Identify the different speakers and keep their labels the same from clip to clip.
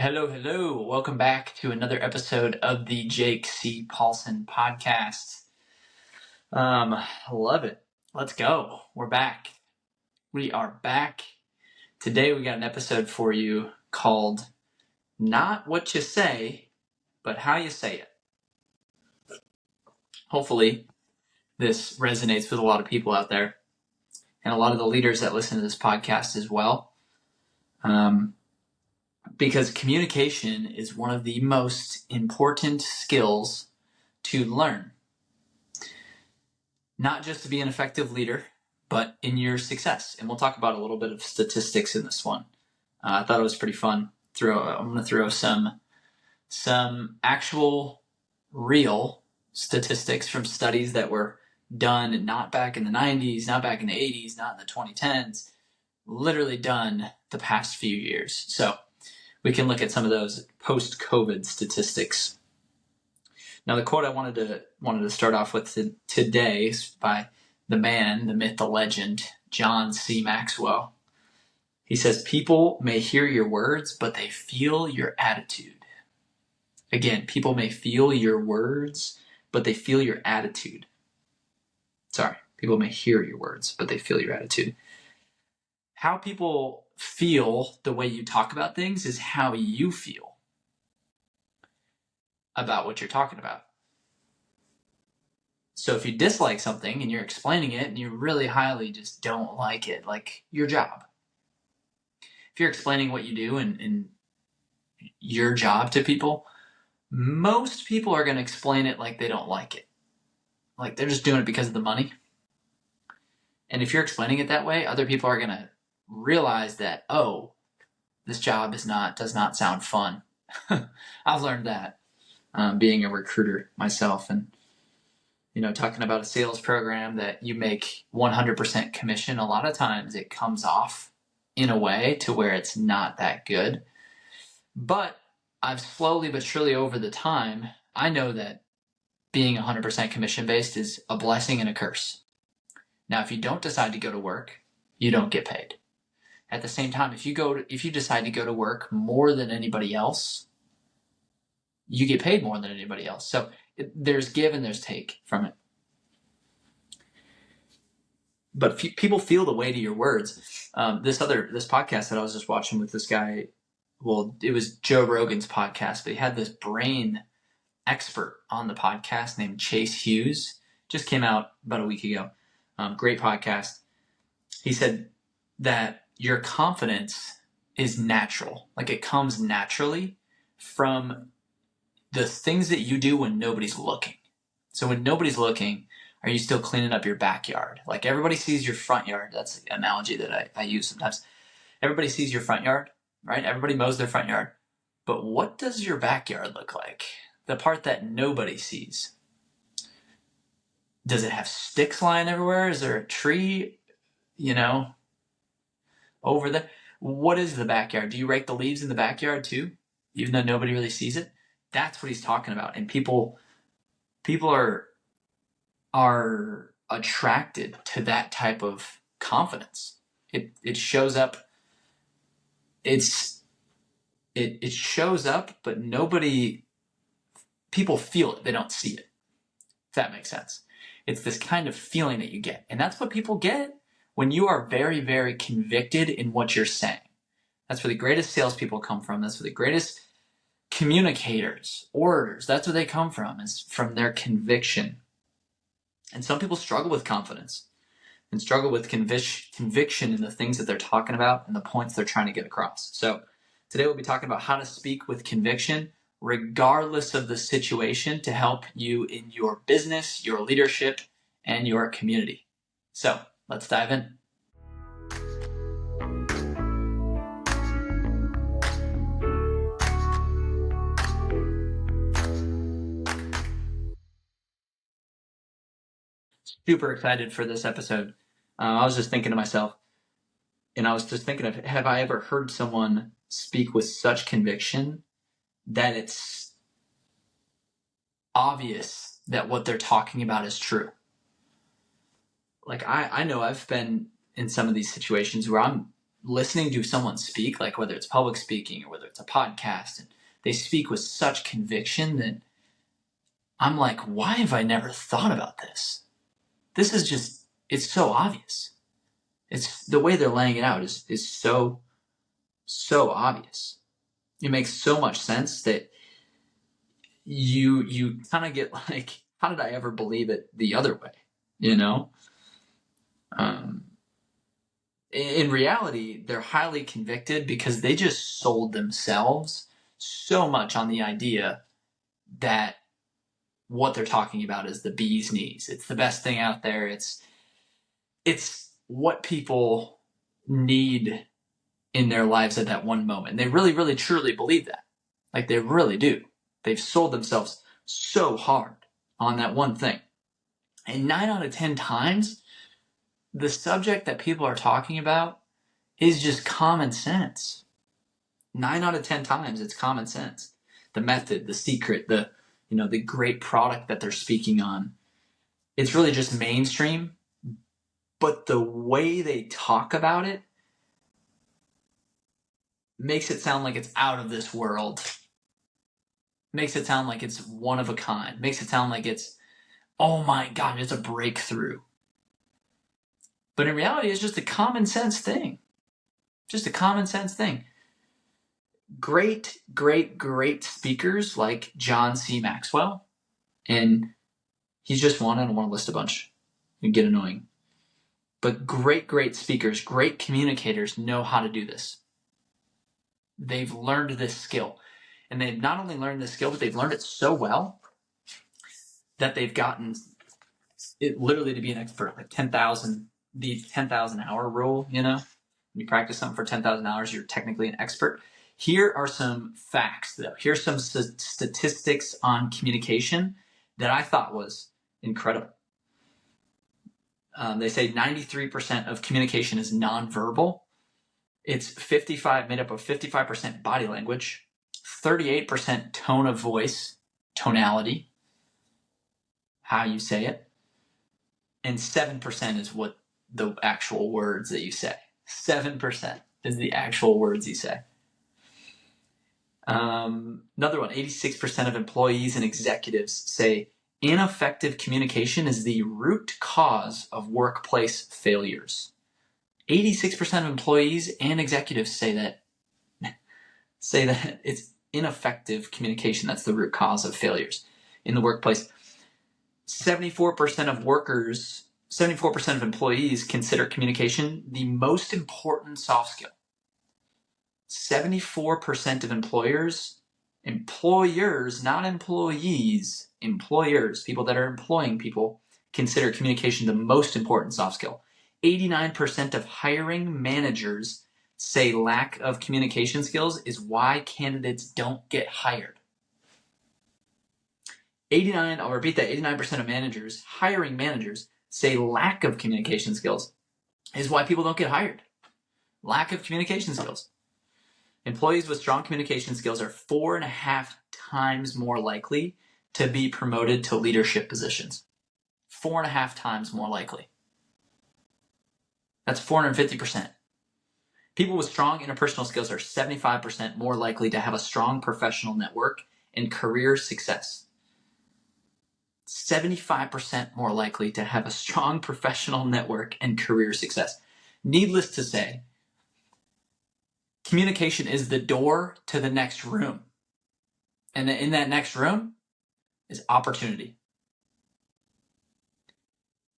Speaker 1: Hello, hello. Welcome back to another episode of the JCP Podcast. Love it. Let's go. We're back. We are back. Today we got an episode for you called Not What You Say, but How You Say It. Hopefully this resonates with a lot of people out there and a lot of the leaders that listen to this podcast as well. Because communication is one of the most important skills to learn. Not just to be an effective leader, but in your success. And we'll talk about a little bit of statistics in this one. I thought it was pretty fun. I'm going to throw some actual real statistics from studies that were done not back in the 90s, not back in the 80s, not in the 2010s, literally done the past few years. So we can look at some of those post-COVID statistics. Now, the quote I wanted to start off with today is by the man, the myth, the legend, John C. Maxwell. He says, "People may hear your words, but they feel your attitude." Again, people may feel your words, but they feel your attitude. Sorry, people may hear your words, but they feel your attitude. How people feel the way you talk about things is how you feel about what you're talking about. So if you dislike something and you're explaining it and you really highly just don't like it, like your job. If you're explaining what you do and your job to people, most people are going to explain it like they don't like it. Like they're just doing it because of the money. And if you're explaining it that way, other people are going to realize that, oh, this job does not sound fun. I've learned that being a recruiter myself, and talking about a sales program that you make 100% commission. A lot of times it comes off in a way to where it's not that good. But I've slowly but surely over the time, I know that being 100% commission based is a blessing and a curse. Now, if you don't decide to go to work, you don't get paid. At the same time, if you decide to go to work more than anybody else, you get paid more than anybody else. So there's give and there's take from it. But people feel the weight of your words. This podcast that I was just watching with this guy, well, it was Joe Rogan's podcast, but he had this brain expert on the podcast named Chase Hughes. Just came out about a week ago. Great podcast. He said that your confidence is natural. Like it comes naturally from the things that you do when nobody's looking. So when nobody's looking, are you still cleaning up your backyard? Like everybody sees your front yard. That's the analogy that I use sometimes. Everybody sees your front yard, right? Everybody mows their front yard. But what does your backyard look like? The part that nobody sees. Does it have sticks lying everywhere? Is there a tree, over there? What is the backyard? Do you rake the leaves in the backyard too, even though nobody really sees it? That's what he's talking about. And people are attracted to that type of confidence. It shows up. It shows up, but people feel it. They don't see it. If that makes sense. It's this kind of feeling that you get. And that's what people get when you are very, very convicted in what you're saying. That's where the greatest salespeople come from. That's where the greatest communicators, orators, that's where they come from, is from their conviction. And some people struggle with confidence and struggle with conviction in the things that they're talking about and the points they're trying to get across. So today we'll be talking about how to speak with conviction regardless of the situation to help you in your business, your leadership, and your community. So let's dive in. Super excited for this episode. I was just thinking to myself, and I was just thinking of, have I ever heard someone speak with such conviction that it's obvious that what they're talking about is true? Like I know I've been in some of these situations where I'm listening to someone speak, like whether it's public speaking or whether it's a podcast, and they speak with such conviction that I'm like, why have I never thought about this? This is just, it's so obvious. It's the way they're laying it out is so obvious. It makes so much sense that you kind of get like, how did I ever believe it the other way? You know? In reality, they're highly convicted because they just sold themselves so much on the idea that what they're talking about is the bee's knees. It's the best thing out there. It's what people need in their lives at that one moment. They really, really, truly believe that. Like they really do. They've sold themselves so hard on that one thing. And 9 out of 10 times, the subject that people are talking about is just common sense. 9 out of 10 times, it's common sense. The method, the secret, the great product that they're speaking on. It's really just mainstream, but the way they talk about it makes it sound like it's out of this world. Makes it sound like it's one of a kind. Makes it sound like it's, oh my God, it's a breakthrough. But in reality, it's just a common sense thing. Just a common sense thing. Great speakers like John C. Maxwell, and he's just one. I don't want to list a bunch. It'd get annoying. But great speakers, great communicators know how to do this. They've learned this skill. And they've not only learned this skill, but they've learned it so well that they've gotten it literally to be an expert, like 10,000, the 10,000 hour rule, you know? When you practice something for 10,000 hours, you're technically an expert. Here are some facts, though. Here's some statistics on communication that I thought was incredible. They say 93% of communication is nonverbal. It's made up of 55% body language, 38% tone of voice, tonality, how you say it, and 7% is what the actual words that you say. 7% is the actual words you say. Another one, 86% of employees and executives say ineffective communication is the root cause of workplace failures. 86% of employees and executives say that it's ineffective communication that's the root cause of failures in the workplace. 74% of employees consider communication the most important soft skill. 74% of employers, not employees, employers, people that are employing people, consider communication the most important soft skill. 89% of hiring managers say lack of communication skills is why candidates don't get hired. I'll repeat that, 89% of hiring managers, say lack of communication skills is why people don't get hired. Lack of communication skills. Employees with strong communication skills are 4.5 times more likely to be promoted to leadership positions. 4.5 times more likely. That's 450%. People with strong interpersonal skills are 75% more likely to have a strong professional network and career success. 75% more likely to have a strong professional network and career success. Needless to say, communication is the door to the next room. And in that next room is opportunity.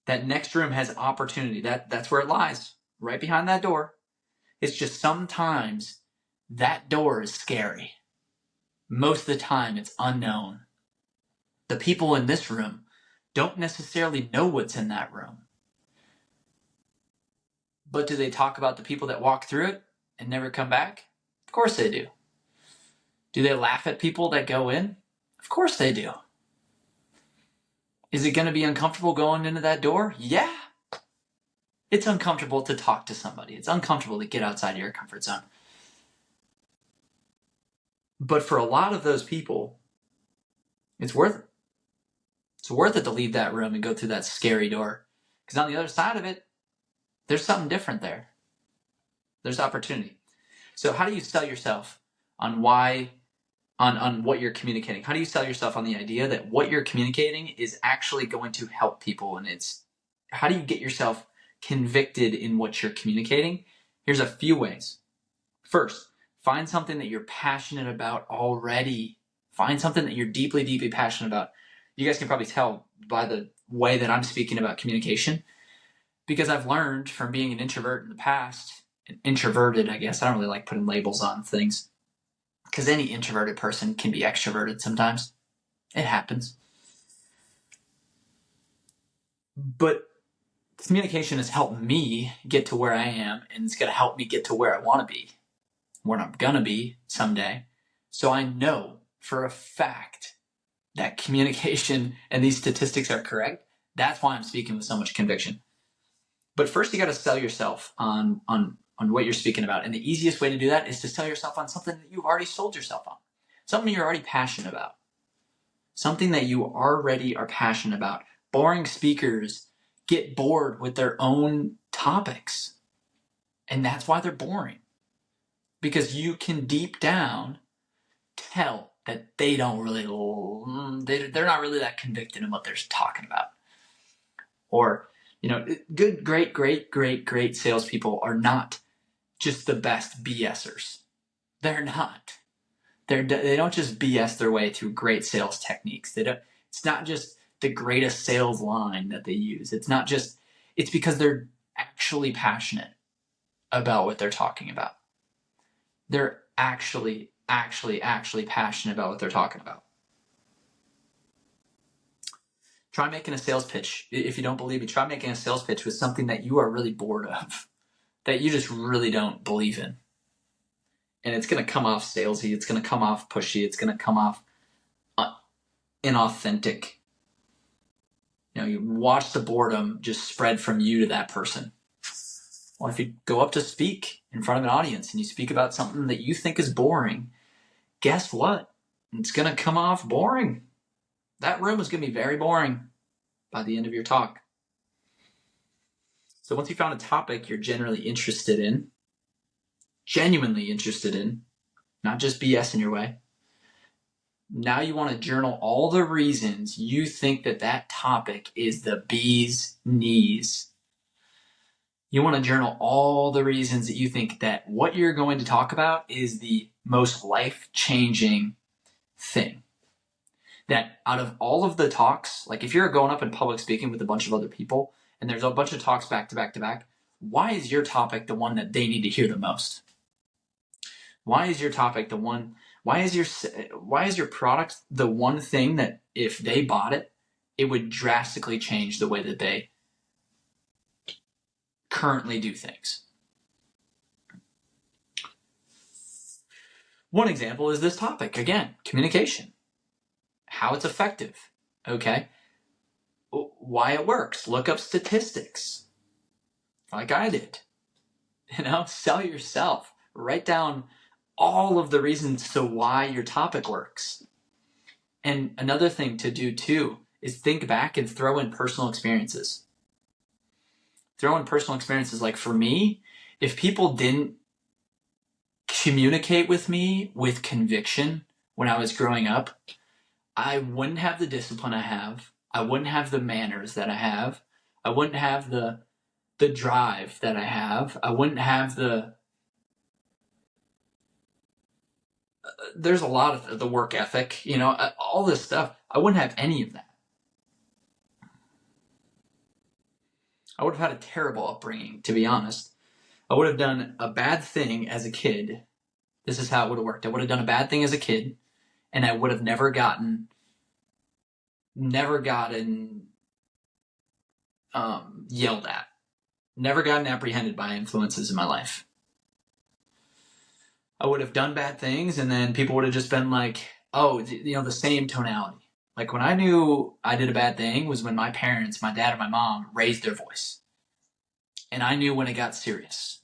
Speaker 1: That next room has opportunity. That's where it lies, right behind that door. It's just sometimes that door is scary. Most of the time it's unknown. The people in this room don't necessarily know what's in that room. But do they talk about the people that walk through it and never come back? Of course they do. Do they laugh at people that go in? Of course they do. Is it going to be uncomfortable going into that door? Yeah. It's uncomfortable to talk to somebody. It's uncomfortable to get outside your comfort zone. But for a lot of those people, it's worth it. It's worth it to leave that room and go through that scary door. Because on the other side of it, there's something different there. There's opportunity. So how do you sell yourself on what you're communicating? How do you sell yourself on the idea that what you're communicating is actually going to help people? And how do you get yourself convicted in what you're communicating? Here's a few ways. First, find something that you're passionate about already. Find something that you're deeply, deeply passionate about. You guys can probably tell by the way that I'm speaking about communication, because I've learned from being an introvert in the past, introverted, I guess. I don't really like putting labels on things, because any introverted person can be extroverted sometimes. It happens. But communication has helped me get to where I am, and it's going to help me get to where I want to be, where I'm going to be someday. So I know for a fact that communication and these statistics are correct. That's why I'm speaking with so much conviction. But first, you got to sell yourself on what you're speaking about. And the easiest way to do that is to sell yourself on something that you've already sold yourself on. Something you're already passionate about. Something that you already are passionate about. Boring speakers get bored with their own topics. And that's why they're boring. Because you can deep down tell that they don't really, they're not really that convicted in what they're talking about. Or, good, great salespeople are not just the best BSers. They're not. They don't just BS their way through great sales techniques. It's not just the greatest sales line that they use. It's because they're actually passionate about what they're talking about. They're actually passionate about what they're talking about. Try making a sales pitch. If you don't believe me, try making a sales pitch with something that you are really bored of, that you just really don't believe in. And it's going to come off salesy. It's going to come off pushy. It's going to come off inauthentic. You watch the boredom just spread from you to that person. Well, if you go up to speak in front of an audience and you speak about something that you think is boring, guess what? It's going to come off boring. That room is going to be very boring by the end of your talk. So once you found a topic you're genuinely interested in, not just BS in your way, now you want to journal all the reasons you think that topic is the bee's knees. You want to journal all the reasons that you think that what you're going to talk about is the most life-changing thing. That out of all of the talks, like if you're going up in public speaking with a bunch of other people and there's a bunch of talks back to back to back, why is your topic the one that they need to hear the most? Why is your topic the one? Why is your product the one thing that if they bought it, it would drastically change the way that they currently do things? One example is this topic, again, communication. How it's effective, okay? Why it works. Look up statistics, like I did. Sell yourself. Write down all of the reasons to why your topic works. And another thing to do too is think back and throw in personal experiences. Like for me, if people didn't communicate with me with conviction when I was growing up, I wouldn't have the discipline I have. I wouldn't have the manners that I have. I wouldn't have the drive that I have. I wouldn't have there's a lot of the work ethic, all this stuff. I wouldn't have any of that. I would have had a terrible upbringing, to be honest. I would have done a bad thing as a kid. This is how it would have worked. I would have done a bad thing as a kid, and I would have never gotten yelled at, never gotten apprehended by influences in my life. I would have done bad things, and then people would have just been like, oh, the same tonality. Like when I knew I did a bad thing was when my parents, my dad and my mom, raised their voice. And I knew when it got serious.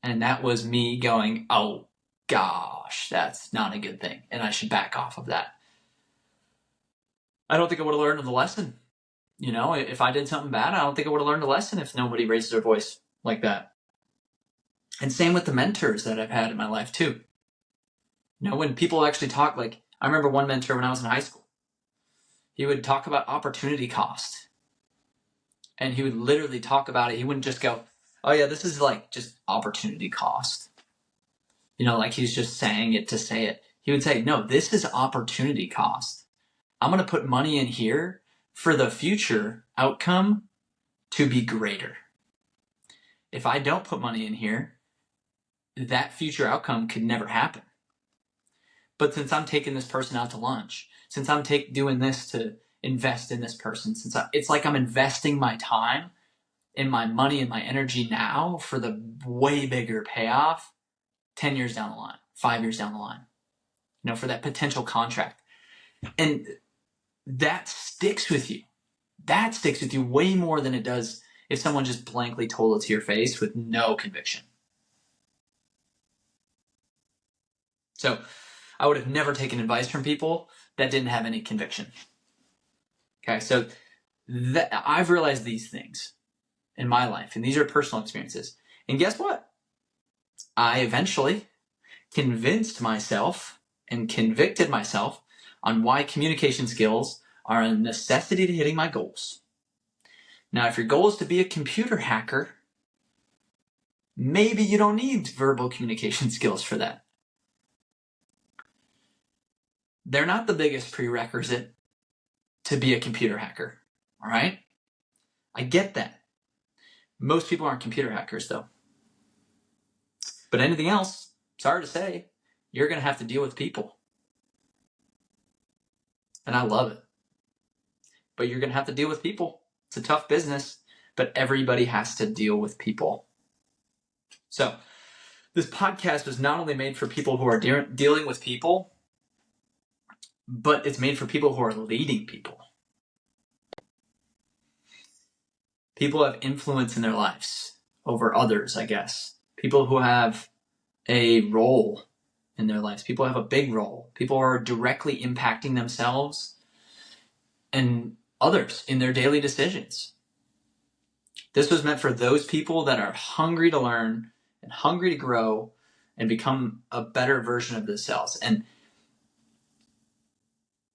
Speaker 1: And that was me going, oh gosh, that's not a good thing. And I should back off of that. I don't think I would have learned the lesson. If I did something bad, I don't think I would have learned a lesson if nobody raised their voice like that. And same with the mentors that I've had in my life too. When people actually talk, like I remember one mentor when I was in high school, he would talk about opportunity cost. And he would literally talk about it. He wouldn't just go, oh yeah, this is like just opportunity cost. Like he's just saying it to say it. He would say, no, this is opportunity cost. I'm going to put money in here for the future outcome to be greater. If I don't put money in here, that future outcome could never happen. But since I'm taking this person out to lunch, since I'm doing this to invest in this person, it's like I'm investing my time and my money and my energy now for the way bigger payoff 10 years down the line, 5 years down the line, for that potential contract. And that sticks with you. That sticks with you way more than it does if someone just blankly told it to your face with no conviction. So I would have never taken advice from people that didn't have any conviction. Okay, so I've realized these things in my life, and these are personal experiences. And guess what? I eventually convinced myself and convicted myself on why communication skills are a necessity to hitting my goals. Now, if your goal is to be a computer hacker, maybe you don't need verbal communication skills for that. They're not the biggest prerequisite to be a computer hacker, all right? I get that. Most people aren't computer hackers, though. But anything else, sorry to say, you're going to have to deal with people. And I love it. But you're going to have to deal with people. It's a tough business, but everybody has to deal with people. So this podcast was not only made for people who are dealing with people, but it's made for people who are leading people. People have influence in their lives over others, I guess. People who have a role in their lives. People have a big role. People are directly impacting themselves and others in their daily decisions. This was meant for those people that are hungry to learn and hungry to grow and become a better version of themselves. And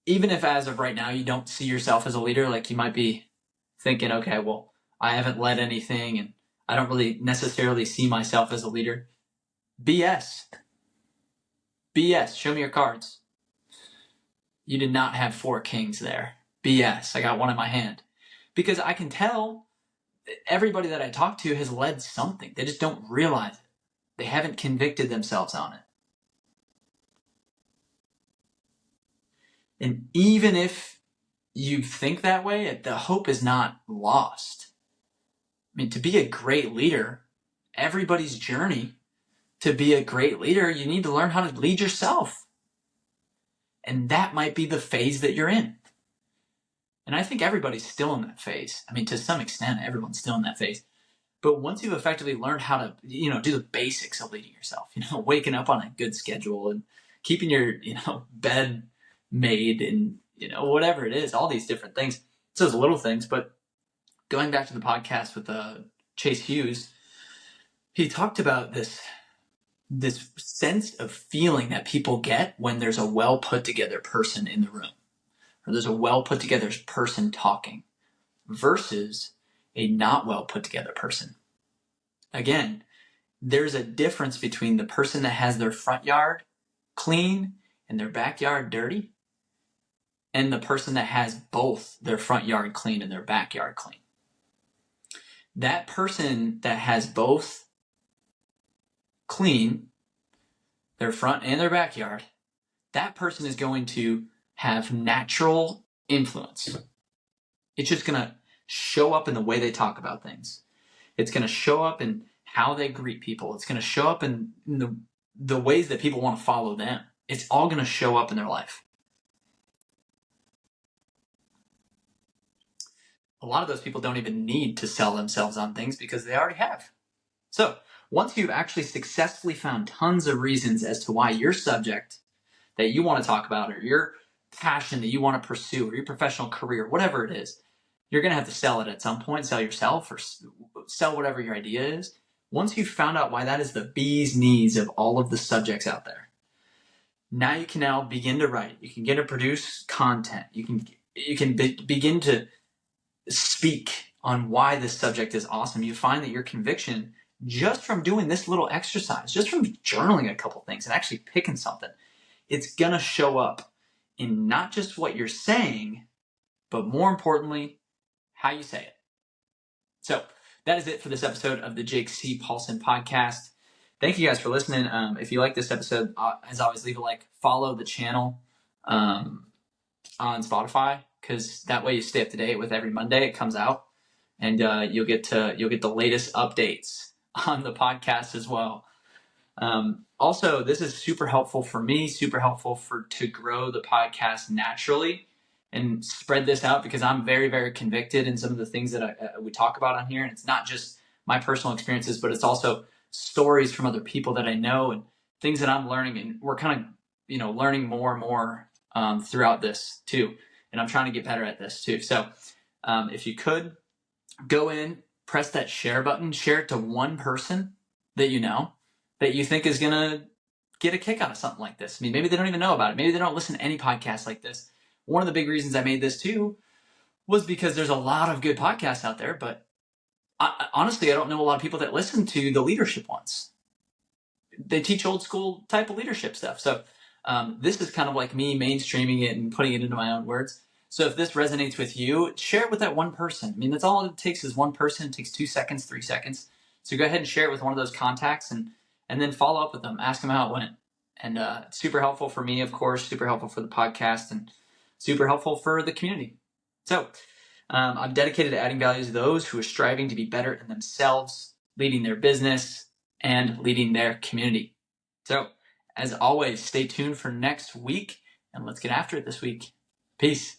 Speaker 1: even if as of right now you don't see yourself as a leader, like you might be thinking, okay, well, I haven't led anything and I don't really necessarily see myself as a leader. BS. Show me your cards. You did not have 4 kings there. BS. I got one in my hand. Because I can tell everybody that I talk to has led something. They just don't realize it. They haven't convicted themselves on it. And even if you think that way, the hope is not lost. I mean, to be a great leader, everybody's journey to be a great leader, you need to learn how to lead yourself. And that might be the phase that you're in. And I think everybody's still in that phase. I mean, to some extent, everyone's still in that phase. But once you've effectively learned how to, do the basics of leading yourself, waking up on a good schedule and keeping your, bed made and, whatever it is, all these different things. It's those little things. But going back to the podcast with Chase Hughes, he talked about this sense of feeling that people get when there's a well put together person in the room, or there's a well put together person talking versus a not well put together person. Again, there's a difference between the person that has their front yard clean and their backyard dirty and the person that has both their front yard clean and their backyard clean. That person that has both clean, their front and their backyard, that person is going to have natural influence. It's just going to show up in the way they talk about things. It's going to show up in how they greet people. It's going to show up in the ways that people want to follow them. It's all going to show up in their life. A lot of those people don't even need to sell themselves on things because they already have. So once you've actually successfully found tons of reasons as to why your subject that you want to talk about, or your passion that you want to pursue, or your professional career, whatever it is, you're going to have to sell it at some point, sell yourself or sell whatever your idea is. Once you've found out why that is the bee's knees of all of the subjects out there, now you can now begin to write. You can begin to produce content. You can begin to speak on why this subject is awesome. You find that your conviction, just from doing this little exercise, just from journaling a couple things and actually picking something, it's going to show up in not just what you're saying, but more importantly, how you say it. So that is it for this episode of the JCP Podcast. Thank you guys for listening. If you like this episode, as always, leave a like, follow the channel on Spotify, because that way you stay up to date with every Monday it comes out, and you'll get the latest updates on the podcast as well. Also, this is super helpful for me, super helpful to grow the podcast naturally and spread this out, because I'm very, very convicted in some of the things that we talk about on here. And it's not just my personal experiences, but it's also stories from other people that I know and things that I'm learning. And we're kind of, learning more and more throughout this too. And I'm trying to get better at this too. So if you could go in, press that share button, share it to one person that you know, that you think is going to get a kick out of something like this. I mean, maybe they don't even know about it. Maybe they don't listen to any podcast like this. One of the big reasons I made this too was because there's a lot of good podcasts out there, but honestly, I don't know a lot of people that listen to the leadership ones. They teach old school type of leadership stuff. So this is kind of like me mainstreaming it and putting it into my own words. So if this resonates with you, share it with that one person. I mean, that's all it takes is one person. It takes 2 seconds, 3 seconds. So go ahead and share it with one of those contacts and then follow up with them. Ask them how it went. And it's super helpful for me, of course, super helpful for the podcast, and super helpful for the community. So I'm dedicated to adding value to those who are striving to be better in themselves, leading their business, and leading their community. So as always, stay tuned for next week, and let's get after it this week. Peace.